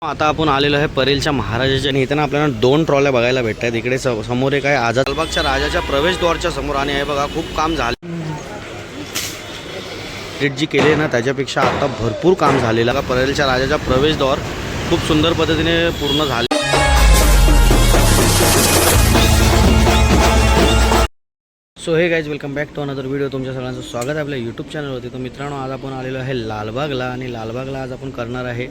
आता आपण आलेलो आहे परेलच्या महाराजाच्या आणि इथं आपल्याला दोन ट्रॉल्या बघायला भेटतात। इकडे समोर एक आहे आझाद लालबागच्या राजाच्या प्रवेशद्वारच्या समोर आणि हे बघा खूप काम झाले जी केले ना त्याच्यापेक्षा आता भरपूर काम झालेलं आहे। परेलच्या राजाचा प्रवेशद्वार खूप सुंदर पद्धतीने पूर्ण झाले। So hey guys welcome back to another video. तुमच्या सगळ्यांचं स्वागत आहे आपल्या यूट्यूब चॅनलवरती। तर मित्रांनो आज आपण आलेलो आहे लालबागला आणि लालबागला आज आपण करणार आहे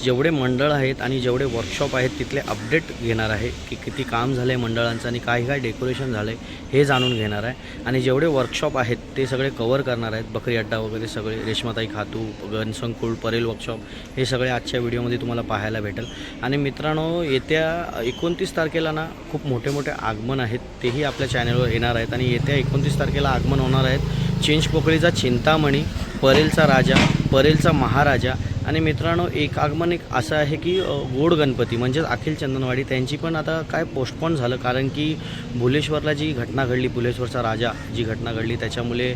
जेवढे मंडळ आहेत आणि जेवढे वर्कशॉप आहेत तिथले अपडेट घेणार आहे की किती काम झालं आहे मंडळांचं आणि काय काय डेकोरेशन झालं आहे हे जाणून घेणार आहे। आणि जेवढे वर्कशॉप आहेत ते सगळे कवर करणार आहेत। बकरी अड्डा वगैरे सगळे, रेशमाताई खातू, गणसंकुल, परेल वर्कशॉप हे सगळे आजच्या व्हिडिओमध्ये तुम्हाला पाहायला भेटेल। आणि मित्रांनो येत्या 29 तारखेला ना खूप मोठे मोठे आगमन आहेत तेही आपल्या चॅनलवर येणार आहेत। आणि येत्या 29 तारखेला आगमन होणार आहेत चिंचपोकळीचा चिंतामणी, परेलचा राजा, परेलचा महाराजा। आणि मित्रांनो एक आगमन एक असं आहे की गोड गणपती म्हणजेच अखिल चंदनवाडी त्यांची पण आता काय पोस्टपोन झालं, कारण की भुलेश्वरला जी घटना घडली, भुलेश्वरचा राजा जी घटना घडली त्याच्यामुळे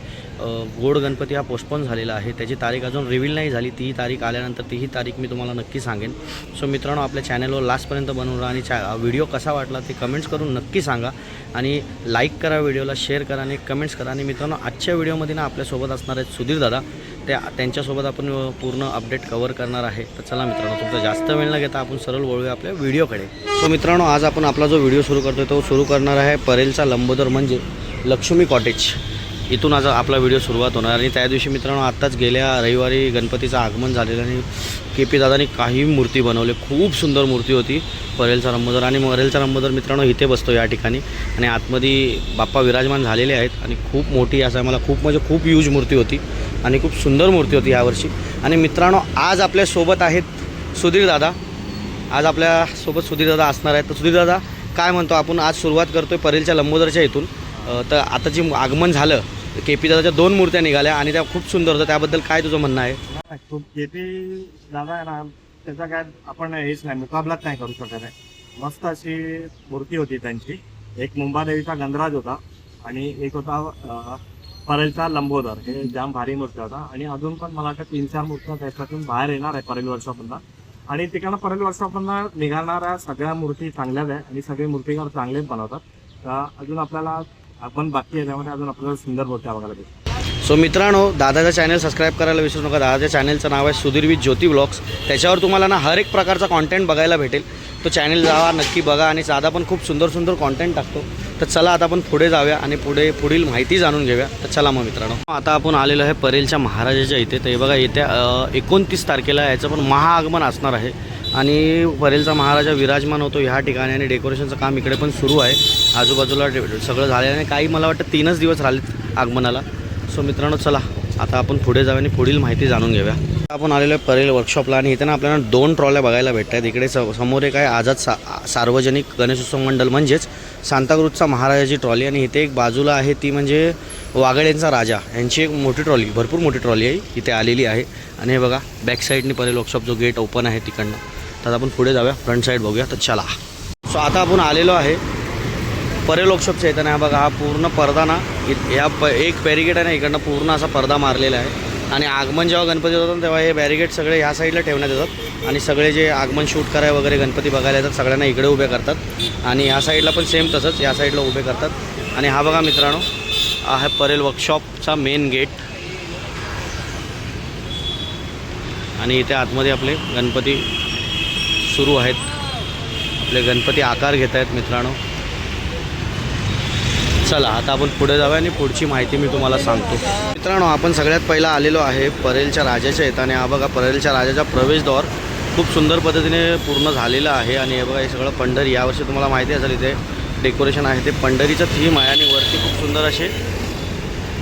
गोड गणपती हा पोस्टपोन झालेला आहे। त्याची तारीख अजून रिव्हील नाही झाली, ती तारीख आल्यानंतर तीही तारीख मी तुम्हाला नक्की सांगेन। सो मित्रांनो आपल्या चॅनलवर लास्टपर्यंत बनवून राहा आणि व्हिडिओ कसा वाटला ते कमेंट्स करून नक्की सांगा आणि लाईक करा, व्हिडिओला शेअर करा आणि कमेंट्स करा। आणि मित्रांनो आजच्या व्हिडिओमध्ये ना आपल्यासोबत असणार आहेत सुधीर दादा, त्यांच्यासोबत आपण पूर्ण अपडेट कवर करणार आहे। तर चला मित्रांनो तुमचा जास्त वेळ न घेता आपण सरळ वळूया आपल्या व्हिडिओकडे। सो मित्रांनो आज आपण आपला जो व्हिडिओ सुरू करतोय तो सुरू करणार आहे परेलचा लंबोदर म्हणजे लक्ष्मी कॉटेज, इथून आज आपला व्हिडिओ सुरुवात होणार। आणि त्या दिवशी मित्रांनो आत्ताच गेल्या रविवारी गणपतीचं आगमन झालेलं आणि KP दादांनी काही मूर्ती बनवले, खूप सुंदर मूर्ती होती परेलचा लंबोदर। आणि परेलचा लंबोदर मित्रांनो इथे बसतो या ठिकाणी आणि आतमध्ये बाप्पा विराजमान झालेले आहेत आणि खूप मोठी असं मला खूप म्हणजे खूप यूज मूर्ती होती आणि खूप सुंदर मूर्ती होती यावर्षी। आणि मित्रांनो आज आपल्यासोबत आहेत सुधीर दादा, आज आपल्यासोबत सुधीर दादा असणार आहेत। तर सुधीर दादा काय म्हणतो, आपण आज सुरुवात करतोय परेलच्या लंबोदरच्या इथून। तर आता जी आगमन झालं KP दादाच्या दोन मूर्त्या निघाल्या आणि त्या खूप सुंदर होत्या, त्याबद्दल काय तुझं म्हणणं आहे? खूप KP दादा आहे ना, त्याचा काय आपण हेच नाही, मुकाबलाच नाही करू शकत आहे। मस्त अशी मूर्ती होती त्यांची, एक मुंबादेवीचा गणराज होता आणि एक होता परेलचा लंबोदर, हे जाम भारी मूर्ती होता। आणि अजून पण मला वाटतं 3-4 मूर्त्या त्याच्यातून बाहेर येणार आहे परेल वर्कशॉपमधला। आणि तिकडनं परेल वर्कशॉपमधला निघालणाऱ्या सगळ्या मूर्ती चांगल्याच आहे आणि सगळे मूर्तीकार चांगलेच बनवतात। तर अजून आपल्याला आपण बाकी आहे त्यामध्ये अजून आपल्याला सुंदर मूर्त्या बघायला भेटतात। सो मित्रांनो दादाचं चॅनल सबस्क्राईब करायला विसरू नका। दादाच्या चॅनलचं नाव आहे सुधीर विथ ज्योती ब्लॉग्स, त्याच्यावर तुम्हाला ना हर एक प्रकारचा कॉन्टेंट बघायला भेटेल। तो चॅनल जावा नक्की बघा आणि दादा पण खूप सुंदर सुंदर कॉन्टेंट टाकतो। तर चला आता आपण पुढे जाऊया आणि पुढील माहिती जाणून घेऊया। तर चला मग मित्रांनो आता आपण आलेलो आहे परेलच्या महाराजाच्या इथे। तर हे बघा येत्या 29 तारखेला याचं पण महाआगमन असणार आहे आणि परेलचा महाराजा विराजमान होतो ह्या ठिकाणी आणि डेकोरेशनचं काम इकडे पण सुरू आहे। आजूबाजूला सगळं झालेलं आहे, काही मला वाटतं 3च दिवस राहिलेत आगमनाला। सो मित्रांनो चला आता आपण पुढे जाऊया आणि पुढील माहिती जाणून घेऊया। आपण आलेलो आहे परेल वर्कशॉपला आणि इथे ना आपल्याला दोन ट्रॉल्या बघायला भेटतात। इकडे समोर एक आहे आझाद सार्वजनिक गणेशोत्सव मंडळ म्हणजेच सांताक्रूजचा महाराजाची ट्रॉली आणि इथे एक बाजूला आहे ती म्हणजे वाघळ्यांचा राजा यांची एक मोठी ट्रॉली, भरपूर मोठी ट्रॉली आहे इथे आलेली आहे। आणि हे बघा बॅक साईडनी परेल वर्कशॉप जो गेट ओपन आहे तिकडनं। तर आपण पुढे जाऊया, फ्रंट साईड बघूया। तर चला सो आता आपण आलेलो आहे परेल वर्कशॉपच्या इथं ना, बघा हा पूर्ण पडदा ना या एक बॅरिगेट आहे ना इकडनं पूर्ण असा पडदा मारलेला आहे। आणि आगमन जेव्हा गणपती होतात तेव्हा हे बॅरिगेट सगळे ह्या साईडला ठेवण्यात येतात आणि सगळे जे आगमन शूट करायला वगैरे गणपती बघायला येतात सगळ्यांना इकडे उभे करतात आणि ह्या साईडला पण सेम तसंच या साईडला उभे करतात। आणि हा बघा मित्रांनो हा आहे परेल वर्कशॉपचा मेन गेट आणि इथे आतमध्ये आपले गणपती सुरू आहेत, आपले गणपती आकार घेत आहेत मित्रांनो। चला आता आपण पुढे जाऊया आणि पुढची माहिती मी तुम्हाला सांगतो। मित्रांनो आपण सगळ्यात पहिला आलेलो आहे परेलच्या राजाच्या इथं आणि हा बघा परेलच्या राजाचा प्रवेशद्वार खूप सुंदर पद्धतीने पूर्ण झालेला आहे। आणि हे बघा हे सगळं पंढरी, यावर्षी तुम्हाला माहिती असेल इथे डेकोरेशन आहे ते पंढरीचं थीम आहे आणि वरती खूप सुंदर असे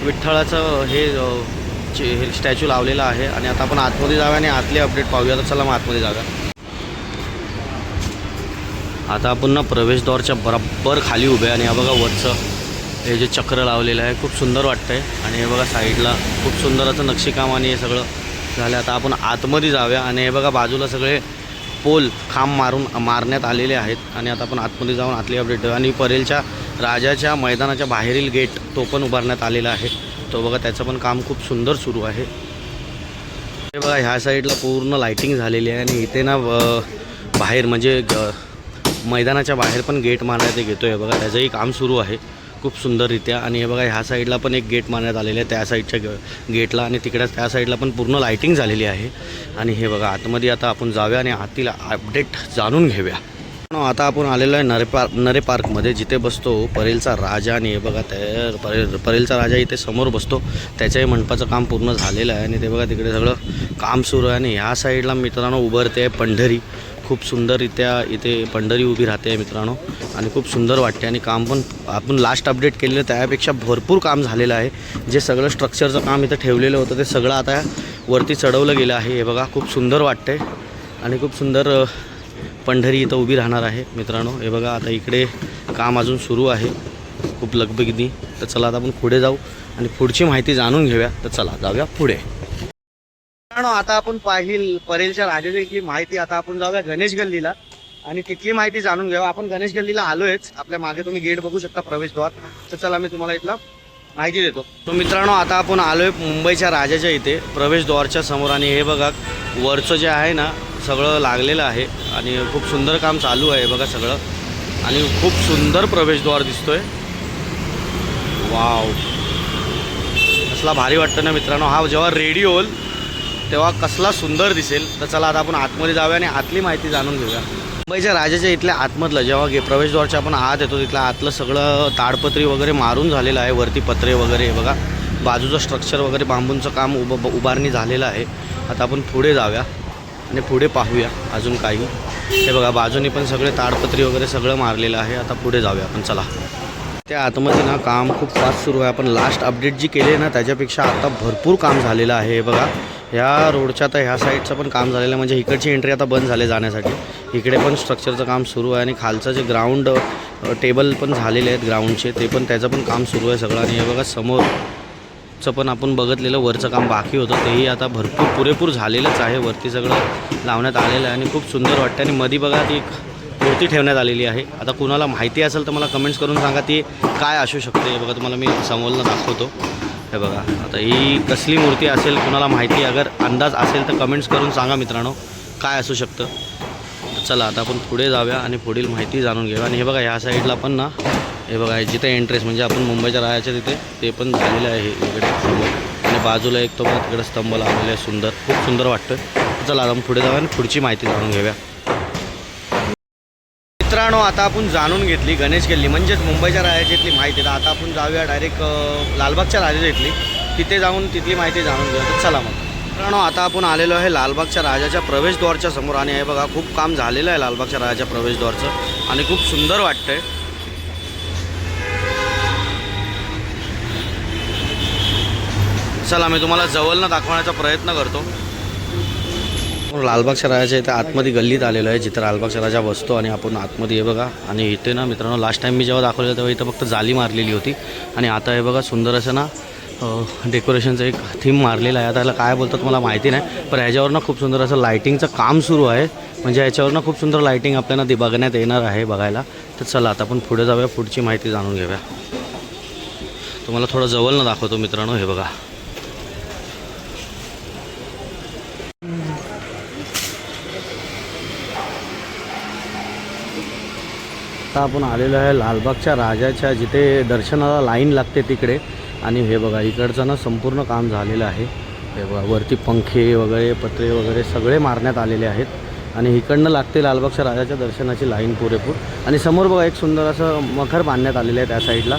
विठ्ठलाचं हे स्टॅच्यू लावलेला आहे। आणि आता आपण आतमध्ये जाऊया आणि आतले अपडेट पाहूया। तर चला मग आतमध्ये जाऊया। आता आपण ना प्रवेशद्वारच्या बरोबर खाली उभे आणि हा बघा वरचं हे जे चक्र लावलेलं आहे खूप सुंदर वाटतंय। आणि हे बघा साईडला खूप सुंदर असं नक्षीकाम आणि हे सगळं झालं। आता आपण आतमध्ये जाऊया आणि हे बघा बाजूला सगळे पोल खांब मारण्यात आलेले आहेत आणि आता आपण आतमध्ये जाऊन आतली अपडेट देऊ। आणि परेलच्या राजाच्या मैदानाच्या बाहेरील गेट तो पण उभारण्यात आलेला आहे, तो बघा त्याचं पण काम खूप सुंदर सुरू आहे। हे बघा ह्या साईडला पूर्ण लाईटिंग झालेली आहे आणि इथे ना बाहेर म्हणजे मैदानाच्या बाहेर पण गेट मारण्यात घेतो आहे बघा, त्याचंही काम सुरू आहे खूप सुंदररित्या. आणि हे बघा ह्या साईडला पण एक गेट मारण्यात आलेलं आहे त्या साईडच्या गेटला, आणि तिकडे त्या साईडला पण पूर्ण लाईटिंग झालेली आहे. आणि हे बघा आतमध्ये आता आपण जाऊया आणि आतील अपडेट जाणून घेऊया. आता आपण आलेलो आहे नरे पार्कमध्ये, जिथे बसतो परेलचा राजा. आणि हे बघा परेलचा राजा इथे समोर बसतो, त्याच्याही मंडपाचं काम पूर्ण झालेलं आहे. आणि ते बघा तिकडे सगळं काम सुरू आहे. आणि ह्या साईडला मित्रांनो उभारते आहे पंढरी, खूप सुंदररित्या इथे पंढरी उभी राहते आहे मित्रांनो, आणि खूप सुंदर वाटते. आणि काम पण आपण लास्ट अपडेट केलेलं त्यापेक्षा भरपूर काम झालेलं आहे. जे सगळं स्ट्रक्चरचं काम इथं ठेवलेलं होतं ते सगळं आता वरती चढवलं गेलं आहे. हे बघा खूप सुंदर वाटते आणि खूप सुंदर पंढरी इथं उभी राहणार आहे मित्रांनो. हे बघा आता इकडे काम अजून सुरू आहे खूप लगबगीने. तर चला आता आपण पुढे जाऊ आणि पुढची माहिती जाणून घेऊया. तर चला जाऊया पुढे. मित्रांनो आता आपण पाहिली परेलच्या राजाची इथली माहिती, आता आपण जाऊया गणेश गल्लीला आणि तिथली माहिती जाणून घेऊया. आपण गणेश गल्लीला आलोयच, आपल्या मागे तुम्ही गेट बघू शकता प्रवेशद्वार. तर चला मी तुम्हाला इथला माहिती देतो. तो मित्रांनो आता आपण आलोय मुंबईच्या राजाच्या इथे प्रवेशद्वारच्या समोर. आणि हे बघा वरचं जे आहे ना सगळं लागलेलं आहे आणि खूप सुंदर काम चालू आहे बघा सगळं. आणि खूप सुंदर प्रवेशद्वार दिसतोय. वाव, कसला भारी वाटतं ना मित्रांनो. हा जेव्हा रेडी होईल तेव्हा कसला सुंदर दिसेल. तर चला आता आपण आतमध्ये जाऊया आणि आतली माहिती जाणून घेऊया. मुंबईच्या राजाच्या इथल्या आतमधलं जेव्हा प्रवेशद्वारच्या आपण आत येतो तिथलं आतलं सगळं ताडपत्री वगैरे मारून झालेलं आहे, वरती पत्रे वगैरे बघा, बाजूचं स्ट्रक्चर वगैरे बांबूंचं काम उभारणी झालेलं आहे. आता आपण पुढे जाऊया आणि पुढे पाहूया अजून काही. हे बघा बाजूने पण सगळे ताडपत्री वगैरे सगळं मारलेलं आहे. आता पुढे जाऊया आपण चला. त्या आतमध्ये ना काम खूप फास्ट सुरू आहे. आपण लास्ट अपडेट जी केली ना त्याच्यापेक्षा आता भरपूर काम झालेलं आहे. हे बघा ह्या रोडच्या तर ह्या साईडचं पण काम झालेलं आहे, म्हणजे इकडची एंट्री आता बंद झाले जाण्यासाठी. इकडे पण स्ट्रक्चरचं काम सुरू आहे आणि खालचं जे ग्राउंड टेबल पण झालेले आहेत ग्राउंडचे, ते पण त्याचं पण काम सुरू आहे सगळं. आणि हे बघा समोरचं पण आपण बघितलेलं वरचं काम बाकी होतं तेही आता भरपूर पुरेपूर झालेलंच आहे. वरती सगळं लावण्यात आलेलं आहे आणि खूप सुंदर वाटतं. आणि मध्ये बघा ती मूर्ती ठेवण्यात आलेली आहे. आता कुणाला माहिती असेल तर मला कमेंट्स करून सांगा ती काय असू शकते. हे बघा तुम्हाला मी समोरनं दाखवतो. हे बघा आता ही कसली मूर्ती असेल, कुणाला माहिती अगर अंदाज असेल तर कमेंट्स करून सांगा मित्रांनो काय असू शकतं. चला आता आपण पुढे जाऊया आणि पुढील माहिती जाणून घेऊया. आणि हे बघा ह्या साईडला पण ना हे बघा जिथे एंट्रेस म्हणजे आपण मुंबईच्या राहायच्या तिथे ते पण झालेलं आहे इकडे समोर. आणि बाजूला एक तो बघा तिकडे स्तंभ लावलेला आहे सुंदर, खूप सुंदर वाटतं. चला आता आपण पुढे जाऊया आणि पुढची माहिती जाणून घेऊया. मित्रांनो आता आपण जाणून घेतली गणेश गल्ली म्हणजेच मुंबईच्या राजाची इथली माहिती. तर आता आपण जाऊया डायरेक्ट लालबागच्या राजाच्या इथली, तिथे जाऊन तिथली माहिती जाणून घेऊया. तर चला मग मित्रांनो आता आपण आलेलो आहे लालबागच्या राजाच्या प्रवेशद्वारच्या समोर. आणि हे बघा खूप काम झालेलं आहे लालबागच्या राजाच्या प्रवेशद्वारचं आणि खूप सुंदर वाटतंय. चला मी तुम्हाला जवळनं दाखवण्याचा प्रयत्न करतो. लालबागच्या राजाच्या इथे आतमध्ये गल्लीत आलेलो आहे जिथं लालबागच्या राजा बसतो. आणि आपण आतमध्ये हे बघा. आणि इथे ना मित्रांनो लास्ट टाईम मी जेव्हा दाखवलेलं तेव्हा इथं फक्त जाली मारलेली होती आणि आता हे बघा सुंदर असं ना डेकोरेशनचं एक थीम मारलेलं आहे. आता याला काय बोलतात मला माहिती नाही, पण ह्याच्यावरनं खूप सुंदर असं लायटिंगचं काम सुरू आहे. म्हणजे ह्याच्यावरनं खूप सुंदर लायटिंग आपल्याला ते बघण्यात येणार आहे बघायला. तर चला आता आपण पुढे जाऊया, पुढची माहिती जाणून घेऊया. तुम्हाला थोडं जवळनं दाखवतो मित्रांनो. हे बघा आता आपण आलेलो आहे लालबागच्या राजाच्या जिथे दर्शनाला लाईन लागते तिकडे. आणि हे बघा इकडचं ना संपूर्ण काम झालेलं आहे. हे बघा वरती पंखे वगैरे पत्रे वगैरे सगळे मारण्यात आलेले आहेत. आणि इकडनं लागते लालबागच्या राजाच्या दर्शनाची लाईन पुरेपूर. आणि समोर बघा एक सुंदर असं मखर बांधण्यात आलेलं आहे त्या साईडला.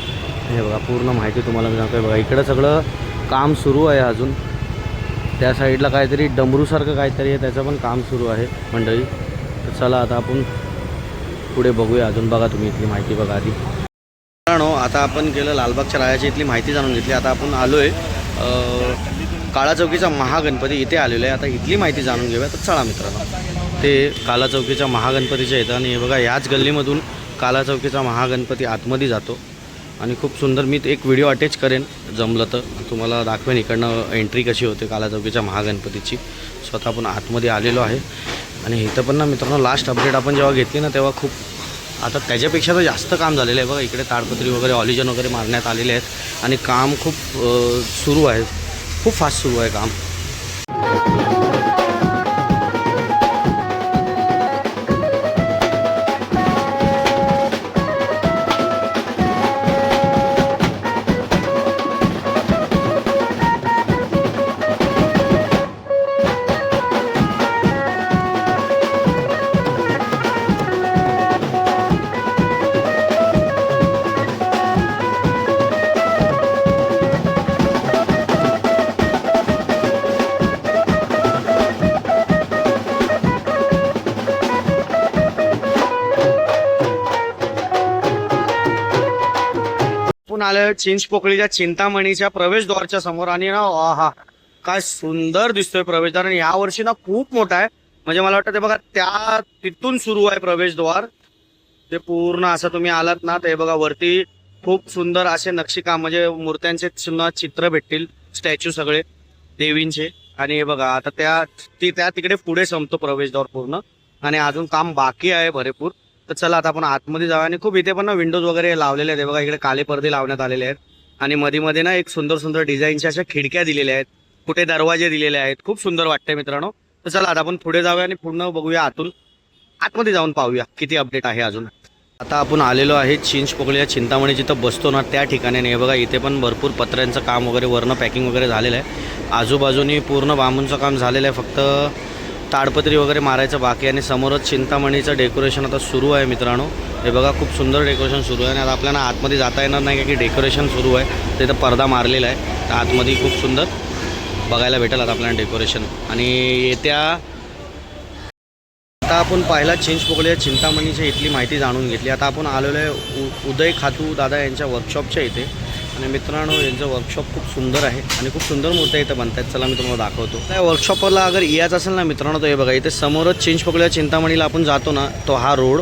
हे बघा पूर्ण माहिती तुम्हाला मी सांगतो. बघा इकडं सगळं काम सुरू आहे अजून. त्या साईडला काहीतरी डमरूसारखं काहीतरी आहे, त्याचं पण काम सुरू आहे मंडळी. तर चला आता आपण पुढे बघूया अजून. बघा तुम्ही इथली माहिती बघा आधी. मित्रांनो आता आपण गेलं लालबागच्या राजाची इथली माहिती जाणून घेतली. आता आपण आलो आहे काळा चौकीचा महागणपती इथे आलेलो आहे. आता इथली माहिती जाणून घेऊया. तर चला मित्रांनो ते काला चौकीच्या महागणपतीच्या इथं. आणि हे बघा याच गल्लीमधून काला चौकीचा महागणपती आतमध्ये जातो आणि खूप सुंदर. मी एक व्हिडिओ अटॅच करेन जमलं तर तुम्हाला दाखवेन इकडनं एंट्री कशी होते काला चौकीच्या महागणपतीची. स्वतः आपण आतमध्ये आलेलो आहे. आणि इथं पण ना मित्रांनो लास्ट अपडेट आपण जेव्हा घेतली ना तेव्हा खूप आता त्याच्यापेक्षा तर जास्त काम झालेलं आहे. बघा इकडे ताडपत्री वगैरे ऑलिजन वगैरे मारण्यात आलेले आहेत आणि काम खूप सुरू आहे, खूप फास्ट सुरू आहे काम. आलेलो चिंचपोकळीच्या चिंतामणीच्या प्रवेशद्वारच्या समोर आणि ना हा काय सुंदर दिसतोय प्रवेशद्वार. आणि यावर्षी ना खूप मोठा आहे. म्हणजे मला वाटतं ते बघा त्या तिथून सुरू आहे प्रवेशद्वार. ते पूर्ण असं तुम्ही आलात ना ते बघा वरती खूप सुंदर असे नक्षीकाम म्हणजे मूर्त्यांचे सुद्धा चित्र भेटतील. स्टॅच्यू सगळे देवींचे. आणि हे बघा आता त्या तिकडे पुढे संपतो प्रवेशद्वार पूर्ण. आणि अजून काम बाकी आहे भरपूर. तर चला आता आपण आतमध्ये जाऊया. आणि खूप इथे पण ना विंडोज वगैरे लावलेले आहेत. बघा इकडे काले पडदे लावण्यात आलेले आहेत. आणि मध्ये मध्ये ना एक सुंदर सुंदर डिझाईनच्या अशा खिडक्या दिलेल्या आहेत. कुठे दरवाजे दिलेले आहेत. खूप सुंदर वाटतंय मित्रांनो. तर चला आता आपण पुढे जाऊया आणि पूर्ण बघूया आतून. आतमध्ये जाऊन पाहूया किती अपडेट आहे अजून. आता आपण आलेलो आहे चिंचपोकळीच्या चिंतामणी जिथं बसतो ना त्या ठिकाणी. नाही बघा इथे पण भरपूर पत्र्यांचं काम वगैरे वरनं पॅकिंग वगैरे झालेलं आहे. आजूबाजूनी पूर्ण बांबूंचं काम झालेलं आहे. फक्त ताडपत्री वगैरे मारायचं बाकी. आणि समोरच चिंतामणीचं डेकोरेशन आता सुरू आहे मित्रांनो. हे बघा खूप सुंदर डेकोरेशन सुरू आहे. आणि आता आपल्याला आतमध्ये जाता येणार नाही की डेकोरेशन सुरू आहे. तिथं पडदा मारलेला आहे. तर आतमध्ये खूप सुंदर बघायला भेटेल आता आपल्याला डेकोरेशन. आणि येत्या आता आपण पाहिला चिंचपोकळीच्या चिंतामणीच्या इथली माहिती जाणून घेतली. आता आपण आलेलो आहे उदय खातू दादा यांच्या वर्कशॉपच्या इथे. आणि मित्रांनो यांचं वर्कशॉप खूप सुंदर आहे आणि खूप सुंदर मूर्त्या इथं बनतात. चला मी तुम्हाला दाखवतो. त्या वर्कशॉपला अगर यायचं असेल ना मित्रांनो तर हे बघा इथे समोरच चिंचपोकळीच्या चिंतामणीला आपण जातो ना तो हा रोड.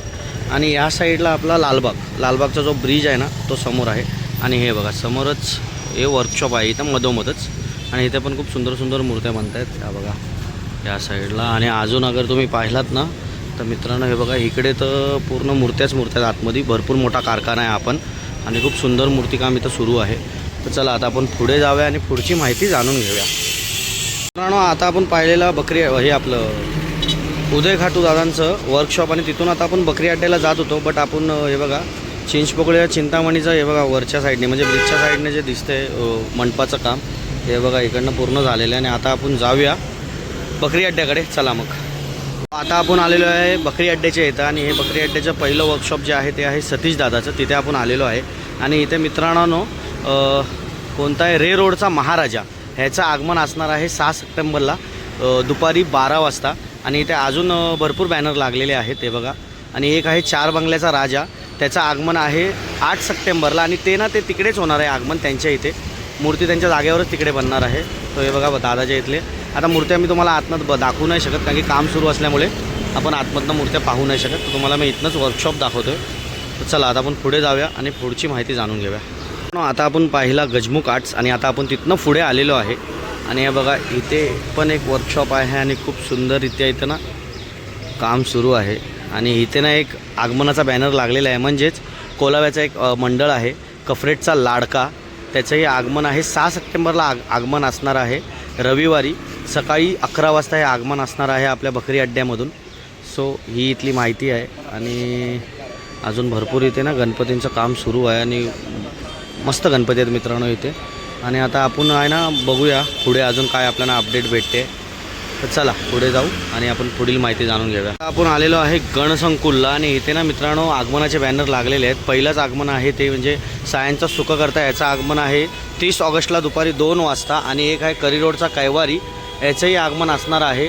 आणि या साईडला आपला लालबागचा जो ब्रिज आहे ना तो समोर आहे. आणि हे बघा समोरच हे वर्कशॉप आहे इथं मधोमधच. आणि इथे पण खूप सुंदर सुंदर मूर्त्या बनतात. त्या बघा या साईडला. आणि अजून अगर तुम्ही पाहिलात ना तर मित्रांनो हे बघा इकडे तर पूर्ण मूर्त्याच आतमध्ये. भरपूर मोठा कारखाना आहे आपण. आणि खूप सुंदर मूर्तिकाम इथं सुरू आहे. तर चला आता आपण पुढे जाऊया आणि पुढची माहिती जाणून घेऊया. मित्रांनो आता आपण पाहिलेला हे आपलं उदय खाटू दादांचं वर्कशॉप. आणि तिथून आता आपण बकरी अड्ड्याला जात होतो. बट आपण हे बघा चिंचपोकळीच्या चिंतामणीचं हे बघा वरच्या साईडने म्हणजे ब्रिजच्या साईडने जे दिसतंय मंडपाचं काम हे बघा इकडनं पूर्ण झालेलं आहे. आणि आता आपण जाऊया बकरी अड्ड्याकडे. चला मग आता आपण आलेलो आहे बकरी अड्ड्याच्या इथं. आणि हे बकरी अड्ड्याचं पहिलं वर्कशॉप जे आहे ते आहे सतीश दादाचं. तिथे आपण आलेलो आहे. आणि इथे मित्रांनो कोणता आहे रे रोडचा महाराजा ह्याचं आगमन असणार आहे 6 सप्टेंबरला दुपारी 12 वाजता. आणि इथे अजून भरपूर बॅनर लागलेले आहेत ते बघा. आणि एक आहे 4 बंगल्याचा राजा त्याचं आगमन आहे 8 सप्टेंबरला. आणि ते तिकडेच होणार आहे आगमन त्यांच्या इथे. मूर्ती त्यांच्या जागेवरच तिकडे बनणार आहे. तो हे बघा दादाच्या इथले. आता मूर्त्या मी तुम्हाला आतनं दाखवू नाही शकत कारण की काम सुरू असल्यामुळे आपण आतमधनं मूर्त्या पाहू नाही शकत. तर तुम्हाला मी इथनंच वर्कशॉप दाखवतो आहे. तर चला आता आपण पुढे जाऊया आणि पुढची माहिती जाणून घेऊया. आता आपण पाहिला गजमुख आर्ट्स. आणि आता आपण तिथनं पुढे आलेलो आहे. आणि हे बघा इथे पण एक वर्कशॉप आहे. आणि खूप सुंदररित्या इथं ना काम सुरू आहे. आणि इथे ना एक आगमनाचा बॅनर लागलेला आहे. म्हणजेच कोलाव्याचा एक मंडळ आहे कफरेटचा लाडका. त्याचंही आगमन आहे 6 सप्टेंबरला आगमन असणार आहे. रविवारी सकाळी 11 वाजता हे आगमन असणार आहे आपल्या बकरी अड्ड्यामधून. सो ही इथली माहिती आहे. आणि अजून भरपूर इथे ना गणपतींचं काम सुरू आहे. आणि मस्त गणपती आहेत मित्रांनो इथे. आणि आता आपण आहे ना बघूया पुढे अजून काय आपल्याला अपडेट भेटते. तर चला पुढे जाऊ आणि आपण पुढील माहिती जाणून घेऊया. आपण आलेलो आहे गणसंकुलला. आणि इथे ना मित्रांनो आगमनाचे बॅनर लागलेले आहेत. पहिलंच आगमन आहे ते म्हणजे सायंचा सुखकर्ता याचं आगमन आहे 30 ऑगस्टला दुपारी 2 वाजता. आणि एक आहे करी रोडचा कैवारी याचंही आगमन असणार आहे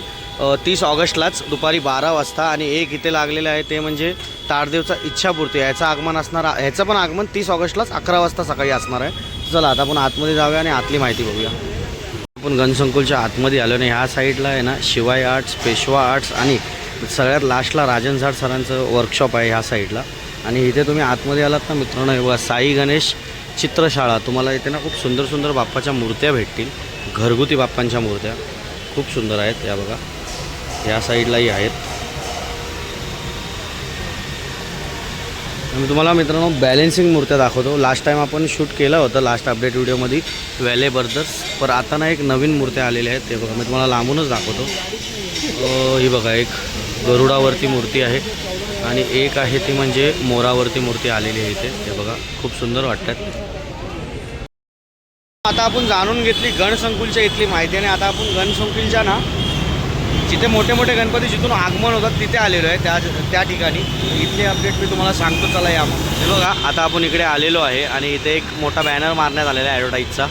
30 ऑगस्टलाच दुपारी 12 वाजता. आणि एक इथे लागलेलं आहे ते म्हणजे ताडदेवचा इच्छापूर्ती याचं आगमन असणार. ह्याचं पण आगमन 30 ऑगस्टलाच 11 वाजता सकाळी असणार आहे. चला आता आपण आतमध्ये जाऊया आणि आतली माहिती बघूया. आपण गणसंकुलच्या आतमध्ये आलो. आणि ह्या साईडला आहे ना शिवाय आर्ट्स पेशवा आर्ट्स आणि सगळ्यात लास्टला राजन झाड सरांचं वर्कशॉप आहे ह्या साईडला. आणि इथे तुम्ही आतमध्ये आलात ना मित्रांनो हे बघा साई गणेश चित्रशाळा. तुम्हाला इथे ना खूप सुंदर सुंदर बाप्पाच्या मूर्त्या भेटतील. घरगुती बाप्पांच्या मूर्त्या खूप सुंदर आहेत. या बघा या साईडलाही आहेत. मी तुम्हाला मित्रांनो बॅलेन्सिंग मूर्त्या दाखवतो. लास्ट टाईम आपण शूट केलं होतं लास्ट अपडेट व्हिडिओमध्ये व्हॅले ब्रदर्स. पण आता ना एक नवीन मूर्त्या आलेल्या आहेत ते बघा मी तुम्हाला लांबूनच दाखवतो. ही बघा एक गरुडावरती मूर्ती आहे. आणि एक आहे ती म्हणजे मोरावरती मूर्ती आलेली आहे इथे. ते बघा खूप सुंदर वाटतात. आता आपण जाणून घेतली गणसंकुलच्या इथली माहिती. आणि आता आपण गणसंकुलच्या ना जिथे मोठे मोठे गणपती जिथून आगमन होतात तिथे आलेलो आहे त्या ठिकाणी. इथले अपडेट मी तुम्हाला सांगतो. चला या हे बघा आता आपण इकडे आलेलो आहे. आणि इथे एक मोठा बॅनर मारण्यात आलेला आहे ॲडव्हर्टाईजचा.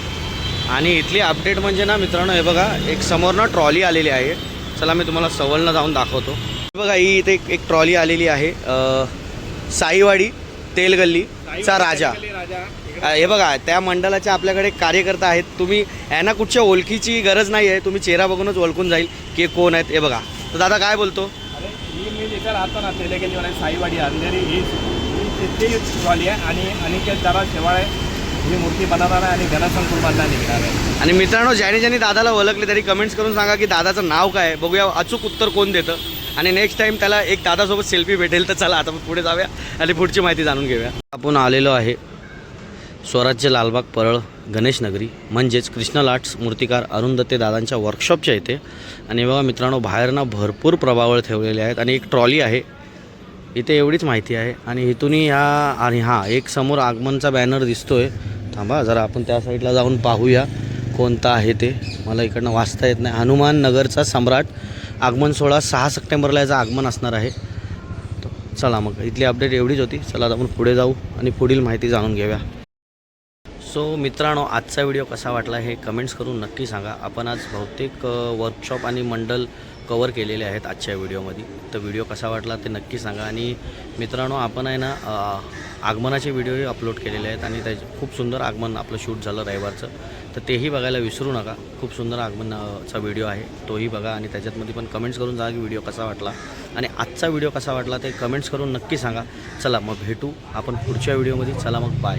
आणि इथली अपडेट म्हणजे ना मित्रांनो हे बघा एक समोरनं ट्रॉली आलेली आहे. चला मी तुम्हाला सवलनं जाऊन दाखवतो. बघा ही इथे एक ट्रॉली आलेली आहे साईवाडी तेलगल्लीचा राजा. हे बघा त्या मंडळाचे आपल्याकडे कार्यकर्ता आहेत. तुम्ही यांना कुठच्या ओळखीची गरज नाही आहे, तुम्ही चेहरा बघूनच ओळखून जाईल की कोण आहेत. हे बघा, तर दादा काय बोलतो? अरे मी जिथे राहतो ना तेलेगेली साईवाडी अंधेरी ही तिथली ट्रॉली आहे आणि अनिकेत दादा शेवाळे ही मूर्ती बनवणार आहे आणि गणेशन कुर्बानला निघणार आहे. आणि मित्रांनो, ज्याने दादाला ओळखले तरी कमेंट्स करून सांगा की दादाचं नाव काय आहे. बघूया अचूक उत्तर कोण देतं आणि नेक्स्ट टाइम त्याला एक दादासोबत सेल्फी भेटेल. तर चला आता पुढे जाऊया आणि पुढची माहिती जाणून घेऊया. आपण आलेलो आहे स्वराज्य लालबाग परळ गणेश नगरी म्हणजेच कृष्णा लाट्स मूर्तिकार अरुंधते दादांच्या वर्कशॉपच्या इथे. आणि बघा मित्रांनो, बाहेरनं भरपूर प्रभावळ ठेवलेले आहेत आणि एक ट्रॉली आहे इथे, एवढीच माहिती आहे. आणि इथूनही ह्या आणि हां एक समोर आगमनचा बॅनर दिसतोय. थांबा जरा आपण त्या साईडला जाऊन पाहूया कोणता आहे ते, मला इकडनं वाचता येत नाही. हनुमान नगरचा सम्राट आगमन सोहळा 6 सप्टेंबरला याचं आगमन असणार आहे. तर चला मग इथली अपडेट एवढीच होती. चला आता आपण पुढे जाऊ आणि पुढील माहिती जाणून घेऊया. सो मित्रांनो, आजचा व्हिडिओ कसा वाटला हे कमेंट्स करून नक्की सांगा. आपण आज बहुतेक वर्कशॉप आणि मंडल कवर केलेले आहेत आजच्या व्हिडिओमध्ये. तर व्हिडिओ कसा वाटला ते नक्की सांगा. आणि मित्रांनो, आपण आहे ना आगमनाचे व्हिडिओही अपलोड केलेले आहेत आणि त्याचे खूप सुंदर आगमन आपलं शूट झालं रविवारचं, तर तेही बघायला विसरू नका. खूप सुंदर आगमनाचा व्हिडिओ आहे, तोही बघा. आणि त्याच्यातमध्ये पण कमेंट्स करून सांगा की व्हिडिओ कसा वाटला आणि आजचा व्हिडिओ कसा वाटला ते कमेंट्स करून नक्की सांगा. चला मग भेटू आपण पुढच्या व्हिडिओमध्ये. चला मग बाय.